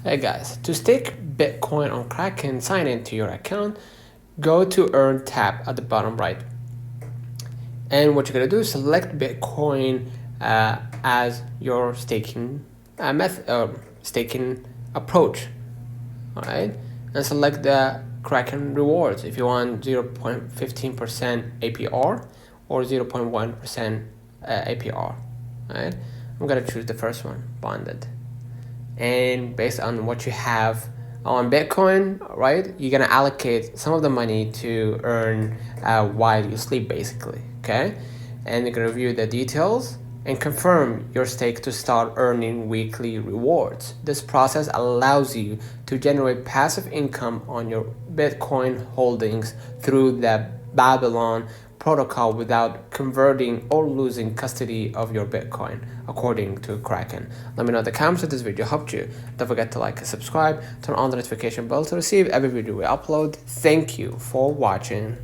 Hey guys, to stake Bitcoin on Kraken, sign into your account, go to Earn tab at the bottom right. And what you're gonna do is select Bitcoin as your staking staking approach. Alright, and select the Kraken rewards if you want 0.15% APR or 0.1% APR. Alright, I'm gonna choose the first one, bonded. And based on what you have on Bitcoin, right, you're gonna allocate some of the money to earn while you sleep, basically. Okay, and you're gonna review the details and confirm your stake to start earning weekly rewards. This process allows you to generate passive income on your Bitcoin holdings through the Babylon protocol without converting or losing custody of your Bitcoin, according to Kraken. Let me know in the comments if this video helped you. Don't forget to like and subscribe, turn on the notification bell to receive every video we upload. Thank you for watching.